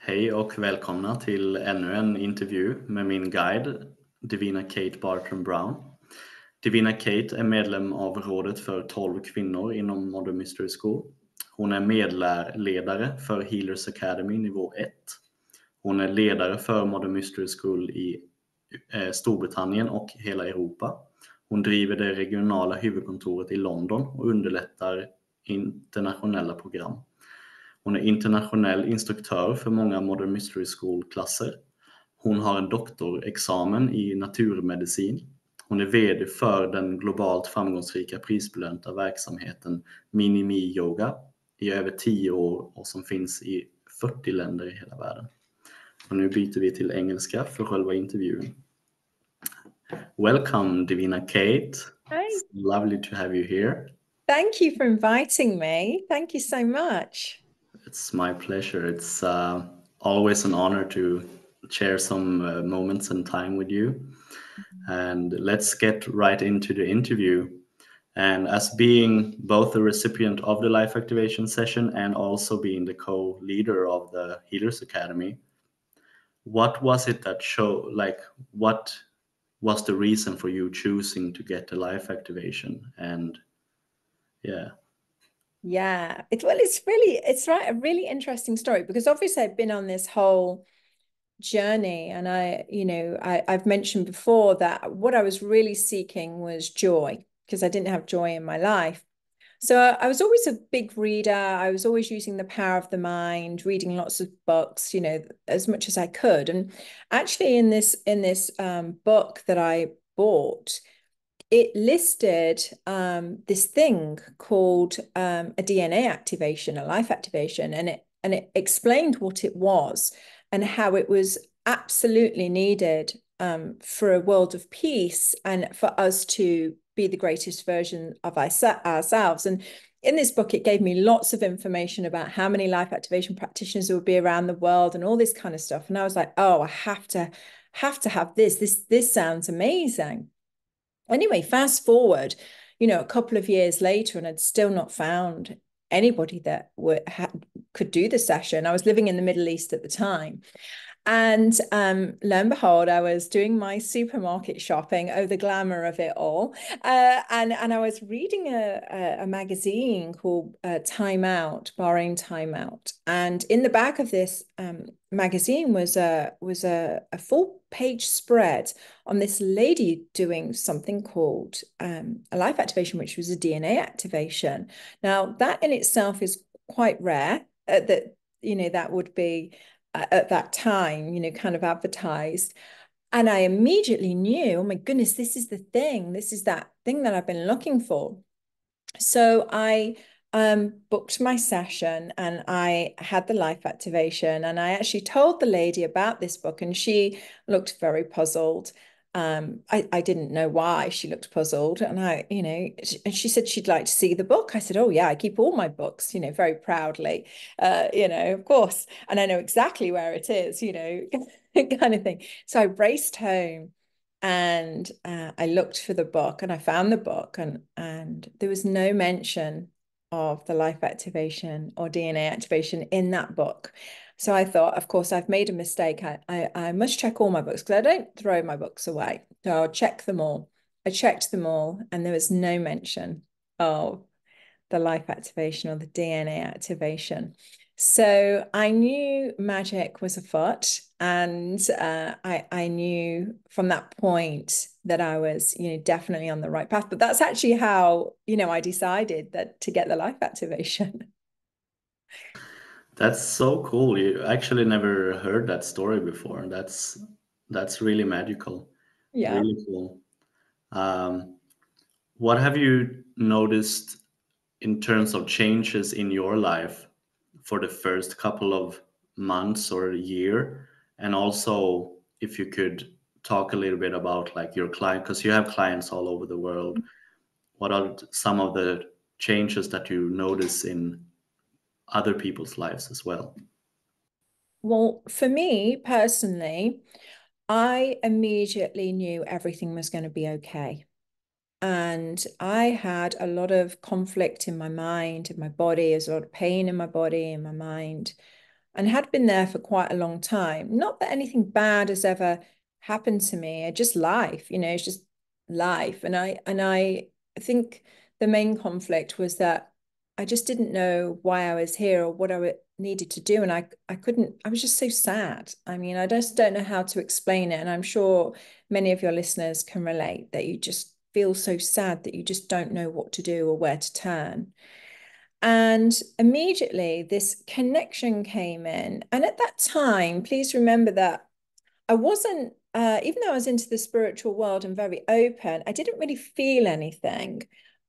Hej och välkomna till ännu en intervju med min guide Divina Kate Bartram Brown. Divina Kate är medlem av rådet för 12 kvinnor inom Modern Mystery School. Hon är medledare för Healers Academy nivå 1. Hon är ledare för Modern Mystery School i Storbritannien och hela Europa. Hon driver det regionala huvudkontoret i London och underlättar internationella program. Hon är internationell instruktör för många Modern Mystery School-klasser. Hon har en doktorexamen i naturmedicin. Hon är vd för den globalt framgångsrika prisbelönta verksamheten Minimi Yoga i över 10 år och som finns i 40 länder i hela världen. Och nu byter vi till engelska för själva intervjun. Welcome, Divina Kate. Hi. It's lovely to have you here. Thank you for inviting me. Thank you so much. It's my pleasure. It's always an honor to share some moments and time with you. And let's get right into the interview. And as being both the recipient of the life activation session and also being the co-leader of the Healers Academy, what was it that what was the reason for you choosing to get the life activation? And it's a really interesting story, because obviously I've been on this whole journey, and I've mentioned before that what I was really seeking was joy, because I didn't have joy in my life. So I was always a big reader. I was always using the power of the mind, reading lots of books, as much as I could. And actually in this book that I bought, it listed this thing called a DNA activation, a life activation, and it explained what it was and how it was absolutely needed for a world of peace and for us to be the greatest version of ourselves. And in this book, it gave me lots of information about how many life activation practitioners there would be around the world and all this kind of stuff. And I was like, oh, I have to have this. This sounds amazing. Anyway, fast forward, a couple of years later, and I'd still not found anybody that could do the session. I was living in the Middle East at the time. And lo and behold, I was doing my supermarket shopping, the glamour of it all. And I was reading a magazine called Time Out, Bahrain Time Out. And in the back of this magazine was a full-page spread on this lady doing something called a life activation, which was a DNA activation. Now, that in itself is quite rare, that would be at that time, kind of advertised. And I immediately knew, oh my goodness, this is the thing. This is that thing that I've been looking for. So I booked my session and I had the life activation, and I actually told the lady about this book, and she looked very puzzled. I didn't know why she looked puzzled, and and she said she'd like to see the book. I said, oh yeah, I keep all my books, very proudly, of course, and I know exactly where it is, kind of thing. So I raced home and I looked for the book, and I found the book, and there was no mention of the life activation or DNA activation in that book. So I thought, of course, I've made a mistake. I must check all my books, because I don't throw my books away. So I'll check them all. I checked them all, and there was no mention of the life activation or the DNA activation. So I knew magic was afoot, and I knew from that point that I was, definitely on the right path. But that's actually how, I decided that to get the life activation. that's so cool. You actually never heard that story before. That's really magical. Yeah. Really cool. What have you noticed in terms of changes in your life for the first couple of months or a year? And also, if you could talk a little bit about like your client, because you have clients all over the world. What are some of the changes that you notice in other people's lives as well? Well, for me personally, I immediately knew everything was going to be okay. And I had a lot of conflict in my mind, in my body. There's a lot of pain in my body, in my mind. and had been there for quite a long time. Not that anything bad has ever happened to me. It's just life, you know, it's just life. And I think the main conflict was that I just didn't know why I was here or what I needed to do. And I couldn't, I was just so sad. I mean, I just don't know how to explain it. And I'm sure many of your listeners can relate that you just feel so sad that you just don't know what to do or where to turn. And immediately this connection came in. And at that time, please remember that I wasn't, even though I was into the spiritual world and very open, I didn't really feel anything.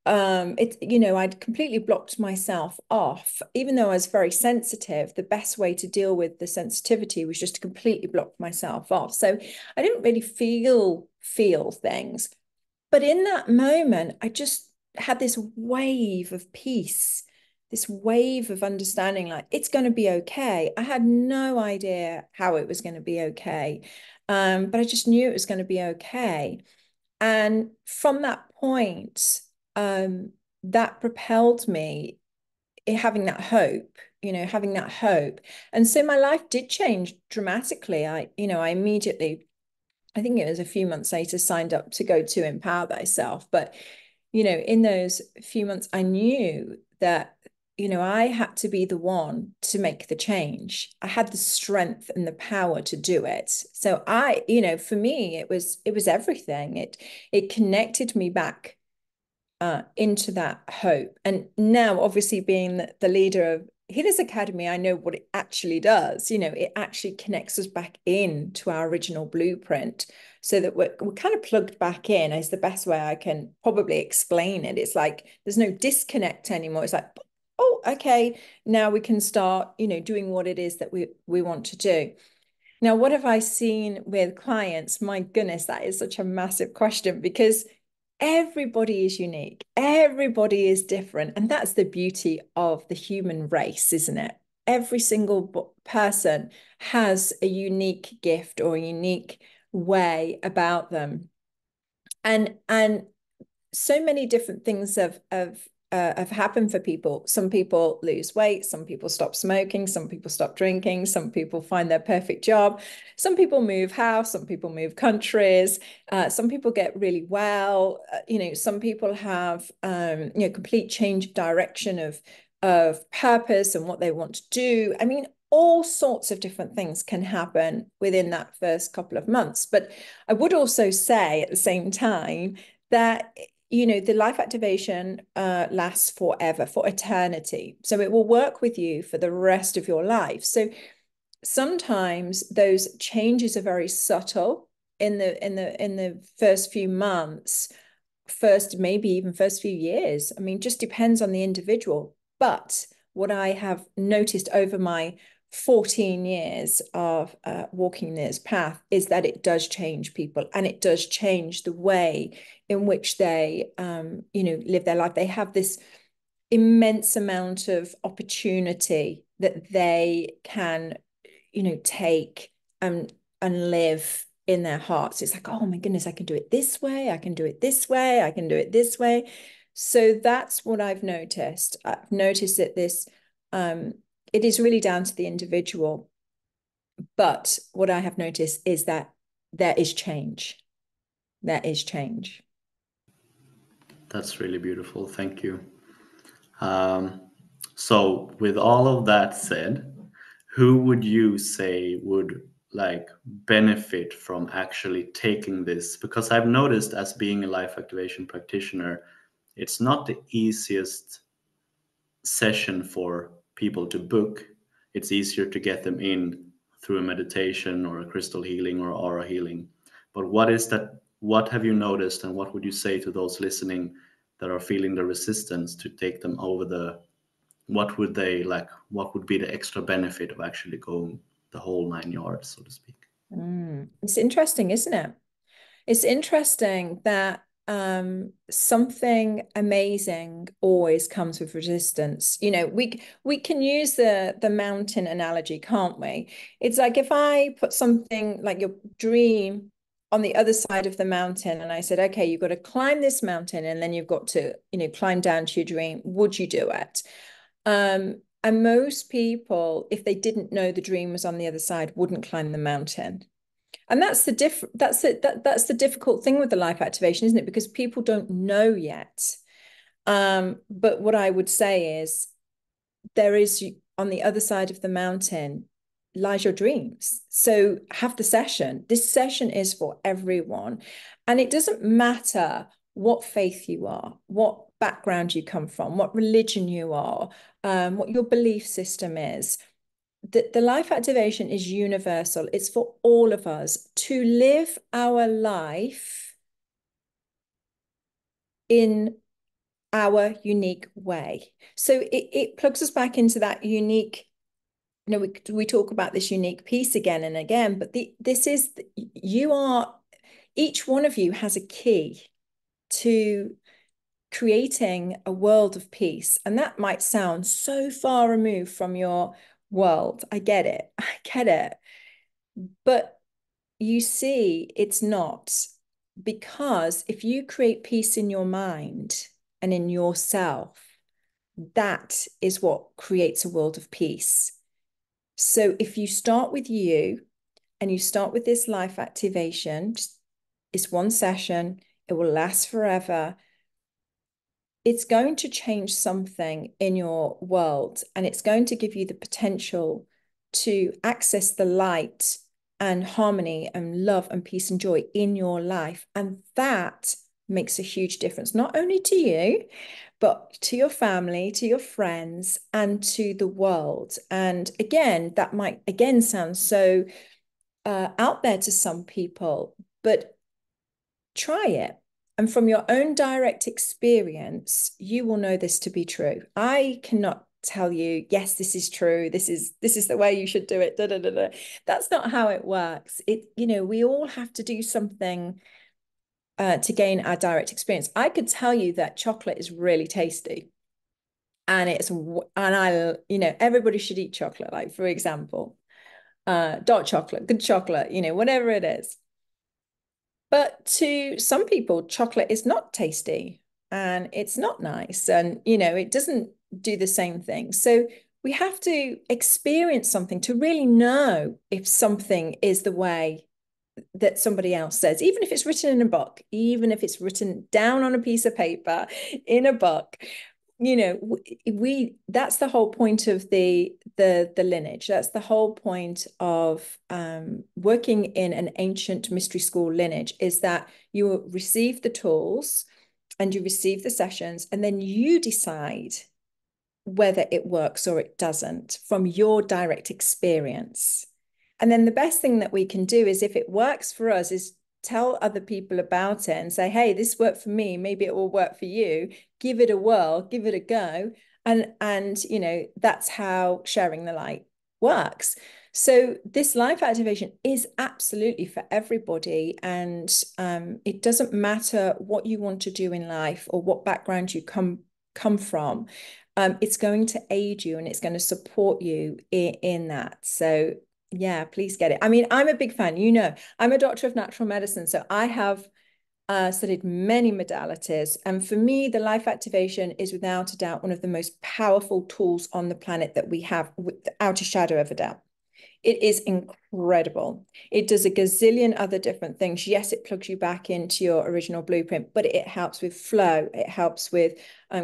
You know, I'd completely blocked myself off. Even though I was very sensitive, the best way to deal with the sensitivity was just to completely block myself off. So I didn't really feel things. But in that moment, I just had this wave of peace, this wave of understanding, like it's going to be okay. I had no idea how it was going to be okay, but I just knew it was going to be okay. And from that point, that propelled me having that hope, you know, having that hope. And so my life did change dramatically. I immediately, I think it was a few months later, signed up to go to Empower Thyself. But, you know, in those few months, I knew that, you know, I had to be the one to make the change. I had the strength and the power to do it. So you know, for me, it was everything. It connected me back into that hope. And now, obviously, being the leader of Healers Academy, I know what it actually does. You know, it actually connects us back in to our original blueprint so that we're kind of plugged back in is the best way I can probably explain it. It's like there's no disconnect anymore. It's like, oh, okay, now we can start, you know, doing what it is that we want to do. Now, what have I seen with clients? My goodness, that is such a massive question because everybody is unique. Everybody is different. And that's the beauty of the human race, isn't it? Every single person has a unique gift or a unique way about them. And so many different things have happened for people. Some people lose weight, some people stop smoking, some people stop drinking, some people find their perfect job, some people move house, some people move countries, some people get really well. You know, some people have you know, complete change of direction of purpose and what they want to do. I mean, all sorts of different things can happen within that first couple of months. But I would also say at the same time that, you know, the life activation lasts forever, for eternity. So it will work with you for the rest of your life. So sometimes those changes are very subtle in the first few months, maybe even first few years. I mean, just depends on the individual. But what I have noticed over my 14 years of walking this path is that it does change people, and it does change the way in which they, you know, live their life. They have this immense amount of opportunity that they can, you know, take and live in their hearts. It's like, oh my goodness, I can do it this way. I can do it this way. I can do it this way. So that's what I've noticed. I've noticed that it is really down to the individual. But what I have noticed is that there is change. There is change. That's really beautiful. Thank you. So with all of that said, who would you say would like benefit from actually taking this? Because I've noticed, as being a life activation practitioner, it's not the easiest session for people to book. It's easier to get them in through a meditation or a crystal healing or aura healing. But what have you noticed, and what would you say to those listening that are feeling the resistance to take them over what would be the extra benefit of actually going the whole 9 yards, so to speak? It's interesting, isn't it? It's interesting that something amazing always comes with resistance. You know, we can use the mountain analogy, can't we? It's like if I put something like your dream on the other side of the mountain and I said, okay, you've got to climb this mountain and then you've got to, you know, climb down to your dream. Would you do it? And most people, if they didn't know the dream was on the other side, wouldn't climb the mountain. And that's the difficult thing with the life activation, isn't it? Because people don't know yet. But what I would say is there is, on the other side of the mountain lies your dreams. So have the session. This session is for everyone. And it doesn't matter what faith you are, what background you come from, what religion you are, what your belief system is. The life activation is universal. It's for all of us to live our life in our unique way. So it plugs us back into that unique, we talk about this unique piece again and again, but each one of you has a key to creating a world of peace. And that might sound so far removed from your world. I get it. I get it. But you see, it's not, because if you create peace in your mind and in yourself, that is what creates a world of peace. So if you start with you and you start with this life activation, it's one session, it will last forever. It's going to change something in your world, and it's going to give you the potential to access the light and harmony and love and peace and joy in your life. And that makes a huge difference, not only to you, but to your family, to your friends, and to the world. And again, that might again sound so out there to some people, but try it. And from your own direct experience, you will know this to be true. I cannot tell you, yes, this is true. This is the way you should do it. Da, da, da, da. That's not how it works. We all have to do something to gain our direct experience. I could tell you that chocolate is really tasty. And everybody should eat chocolate, like, for example, dark chocolate, good chocolate, whatever it is. But to some people, chocolate is not tasty and it's not nice, and it doesn't do the same thing. So we have to experience something to really know if something is the way that somebody else says, even if it's written in a book, even if it's written down on a piece of paper in a book. That's the whole point of the lineage. That's the whole point of working in an ancient mystery school lineage, is that you receive the tools and you receive the sessions, and then you decide whether it works or it doesn't from your direct experience. And then the best thing that we can do is, if it works for us, is tell other people about it and say, hey, this worked for me, maybe it will work for you. Give it a whirl, give it a go. And that's how sharing the light works. So this life activation is absolutely for everybody. And it doesn't matter what you want to do in life or what background you come from. It's going to aid you and it's going to support you in that. So yeah, please get it. I mean, I'm a big fan. I'm a doctor of natural medicine, so I have studied many modalities. And for me, the life activation is without a doubt one of the most powerful tools on the planet that we have, without a shadow of a doubt. It is incredible. It does a gazillion other different things. Yes, it plugs you back into your original blueprint, but it helps with flow. It helps with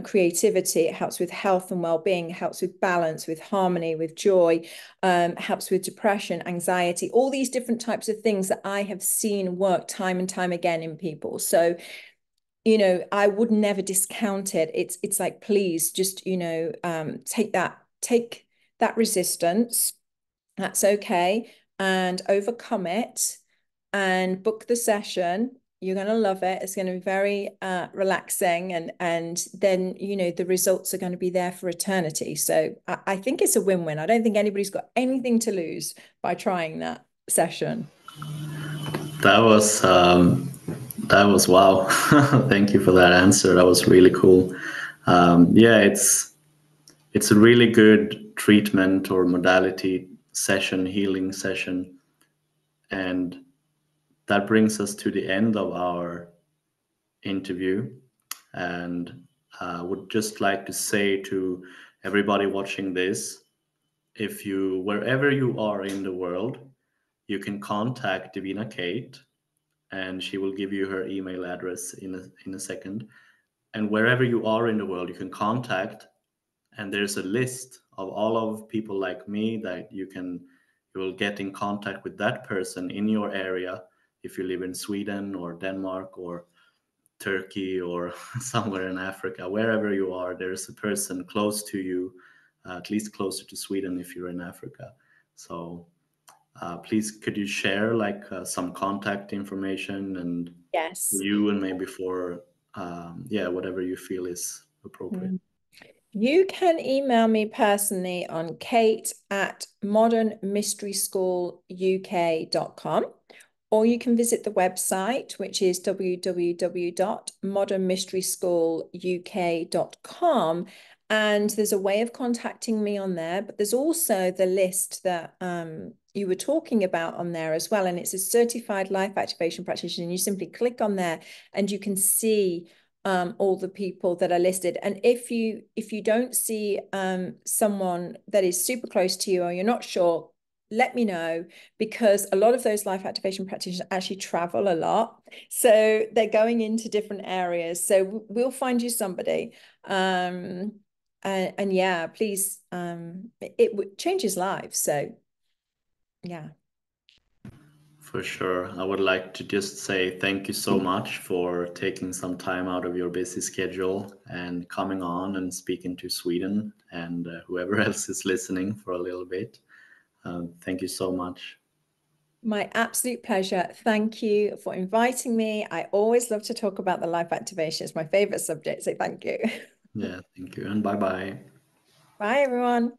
creativity. It helps with health and well-being. It helps with balance, with harmony, with joy. Helps with depression, anxiety, all these different types of things that I have seen work time and time again in people. So, I would never discount it. It's like, please just, take that resistance. That's okay. And overcome it and book the session. You're going to love it. It's going to be very relaxing. And then, the results are going to be there for eternity. So I think it's a win-win. I don't think anybody's got anything to lose by trying that session. That was wow. Thank you for that answer. That was really cool. Yeah, it's a really good treatment or modality session, healing session. And that brings us to the end of our interview. And I would just like to say to everybody watching this, wherever you are in the world, you can contact Divina Kate, and she will give you her email address in a second. And wherever you are in the world, you can contact, and there's a list of all of people like me that you will get in contact with that person in your area. If you live in Sweden or Denmark or Turkey or somewhere in Africa, wherever you are, there's a person close to you, at least closer to Sweden if you're in Africa. So please, could you share like some contact information and Yes. you, and maybe for whatever you feel is appropriate. You can email me personally on kate@modernmysteryschooluk.com, or you can visit the website, which is www.modernmysteryschooluk.com. And there's a way of contacting me on there, but there's also the list that you were talking about on there as well. And it's a certified life activation practitioner. And you simply click on there and you can see all the people that are listed. And if you don't see someone that is super close to you, or you're not sure, let me know, because a lot of those life activation practitioners actually travel a lot. So they're going into different areas. So we'll find you somebody. And yeah, please, it changes lives. So yeah. For sure. I would like to just say thank you so much for taking some time out of your busy schedule and coming on and speaking to Sweden and whoever else is listening for a little bit. Thank you so much. My absolute pleasure. Thank you for inviting me. I always love to talk about the life activation. It's my favorite subject, so thank you. Yeah, thank you, and bye-bye. Bye, everyone.